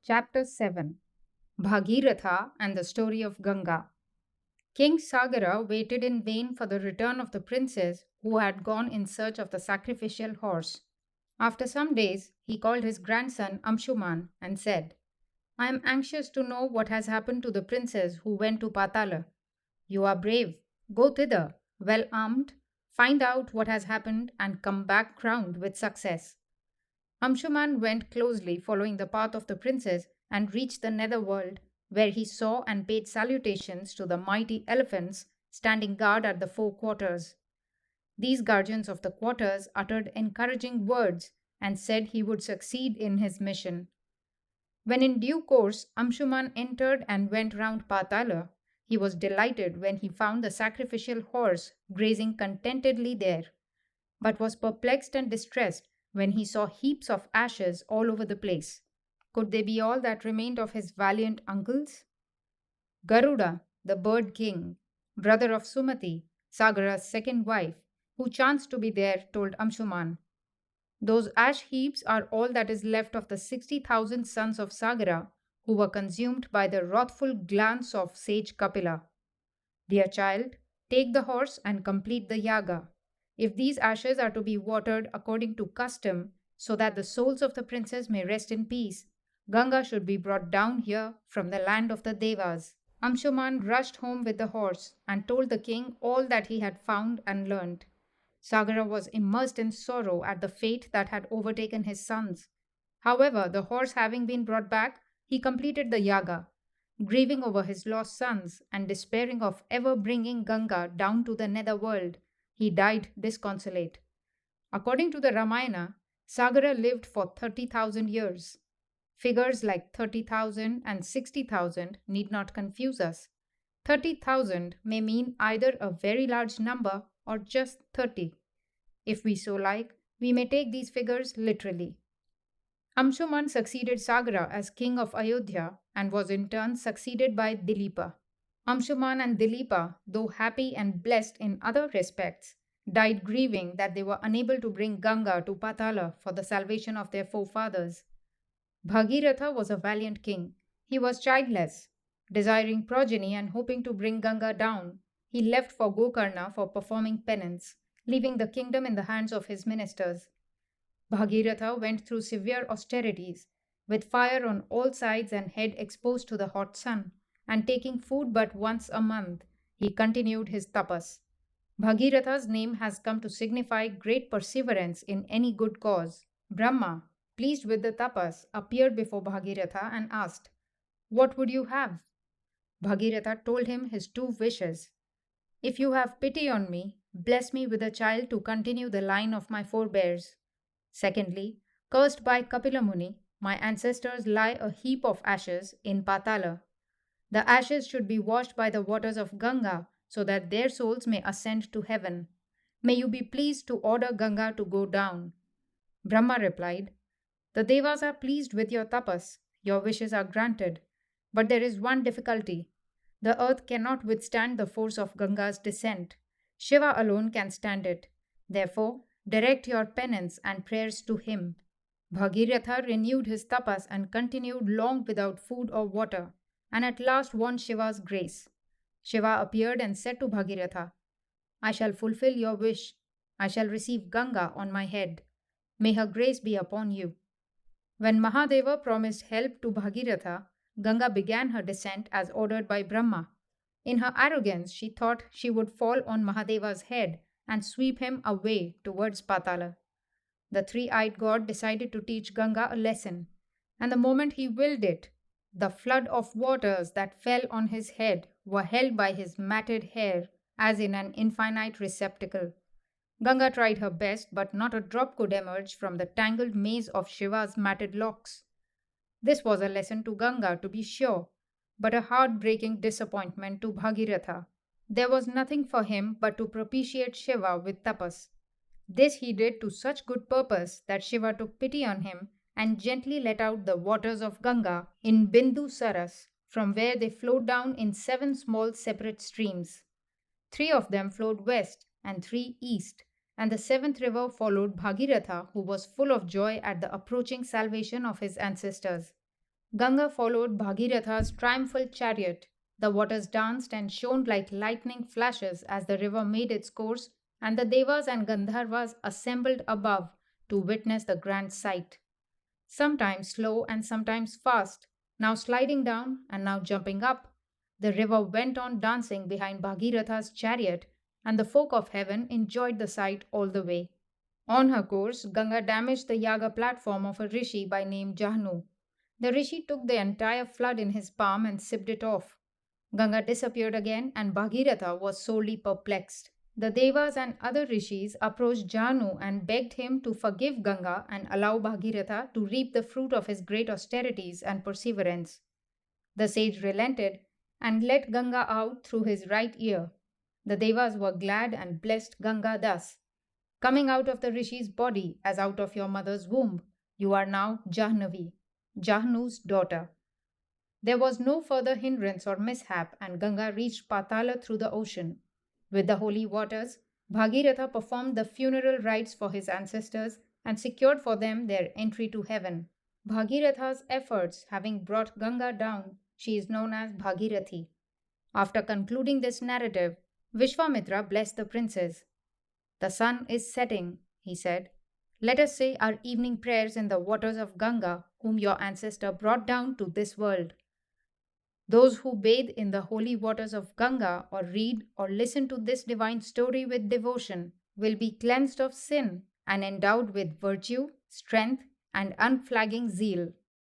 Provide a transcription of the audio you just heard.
Chapter 7 Bhageeratha and the Story of Ganga. King Sagara waited in vain for the return of the princess who had gone in search of the sacrificial horse. After some days, he called his grandson Amshuman and said, I am anxious to know what has happened to the princess who went to Patala. You are brave. Go thither, well armed, find out what has happened, and come back crowned with success. Amshuman went closely following the path of the princess and reached the nether world, where he saw and paid salutations to the mighty elephants standing guard at the four quarters. These guardians of the quarters uttered encouraging words and said he would succeed in his mission. When in due course Amshuman entered and went round Patala, he was delighted when he found the sacrificial horse grazing contentedly there, but was perplexed and distressed when he saw heaps of ashes all over the place. Could they be all that remained of his valiant uncles? Garuda, the bird king, brother of Sumati, Sagara's second wife, who chanced to be there, told Amshuman, those ash heaps are all that is left of the 60,000 sons of Sagara who were consumed by the wrathful glance of sage Kapila. Dear child, take the horse and complete the yaga. If these ashes are to be watered according to custom, so that the souls of the princes may rest in peace, Ganga should be brought down here from the land of the Devas. Amshuman rushed home with the horse and told the king all that he had found and learnt. Sagara was immersed in sorrow at the fate that had overtaken his sons. However, the horse having been brought back, he completed the yaga. Grieving over his lost sons and despairing of ever bringing Ganga down to the nether world, he died disconsolate. According to the Ramayana, Sagara lived for 30,000 years. Figures like 30,000 and 60,000 need not confuse us. 30,000 may mean either a very large number or just 30. If we so like, we may take these figures literally. Amshuman succeeded Sagara as king of Ayodhya and was in turn succeeded by Dilipa. Amshuman and Dilipa, though happy and blessed in other respects, died grieving that they were unable to bring Ganga to Patala for the salvation of their forefathers. Bhageeratha was a valiant king. He was childless. Desiring progeny and hoping to bring Ganga down, he left for Gokarna for performing penance, leaving the kingdom in the hands of his ministers. Bhageeratha went through severe austerities, with fire on all sides and head exposed to the hot sun, and taking food but once a month, he continued his tapas. Bhageeratha's name has come to signify great perseverance in any good cause. Brahma, pleased with the tapas, appeared before Bhageeratha and asked, what would you have? Bhageeratha told him his two wishes. If you have pity on me, bless me with a child to continue the line of my forebears. Secondly, cursed by Kapila Muni, my ancestors lie a heap of ashes in Patala. The ashes should be washed by the waters of Ganga so that their souls may ascend to heaven. May you be pleased to order Ganga to go down. Brahma replied, the Devas are pleased with your tapas. Your wishes are granted. But there is one difficulty. The earth cannot withstand the force of Ganga's descent. Shiva alone can stand it. Therefore, direct your penance and prayers to him. Bhageeratha renewed his tapas and continued long without food or water, and at last won Shiva's grace. Shiva appeared and said to Bhageeratha, I shall fulfill your wish. I shall receive Ganga on my head. May her grace be upon you. When Mahadeva promised help to Bhageeratha, Ganga began her descent as ordered by Brahma. In her arrogance, she thought she would fall on Mahadeva's head and sweep him away towards Patala. The three-eyed god decided to teach Ganga a lesson, and the moment he willed it, the flood of waters that fell on his head were held by his matted hair as in an infinite receptacle. Ganga tried her best, but not a drop could emerge from the tangled maze of Shiva's matted locks. This was a lesson to Ganga, to be sure, but a heart-breaking disappointment to Bhageeratha. There was nothing for him but to propitiate Shiva with tapas. This he did to such good purpose that Shiva took pity on him and gently let out the waters of Ganga in Bindu Saras, from where they flowed down in 7 small separate streams. 3 of them flowed west and 3 east, and the 7th river followed Bhageeratha, who was full of joy at the approaching salvation of his ancestors. Ganga followed Bhagiratha's triumphal chariot. The waters danced and shone like lightning flashes as the river made its course, and the Devas and Gandharvas assembled above to witness the grand sight. Sometimes slow and sometimes fast, now sliding down and now jumping up. The river went on dancing behind Bhagiratha's chariot, and the folk of heaven enjoyed the sight all the way. On her course, Ganga damaged the Yaga platform of a rishi by name Jahnu. The rishi took the entire flood in his palm and sipped it off. Ganga disappeared again, and Bhagiratha was sorely perplexed. The Devas and other rishis approached Jahnu and begged him to forgive Ganga and allow Bhagiratha to reap the fruit of his great austerities and perseverance. The sage relented and let Ganga out through his right ear. The Devas were glad and blessed Ganga thus: coming out of the rishi's body as out of your mother's womb, you are now Jahnavi, Jahnu's daughter. There was no further hindrance or mishap, and Ganga reached Patala through the ocean. With the holy waters, Bhagiratha performed the funeral rites for his ancestors and secured for them their entry to heaven. Bhagiratha's efforts having brought Ganga down, she is known as Bhagirathi. After concluding this narrative, Vishwamitra blessed the princes. The sun is setting, he said. Let us say our evening prayers in the waters of Ganga, whom your ancestor brought down to this world. Those who bathe in the holy waters of Ganga or read or listen to this divine story with devotion will be cleansed of sin and endowed with virtue, strength, and unflagging zeal.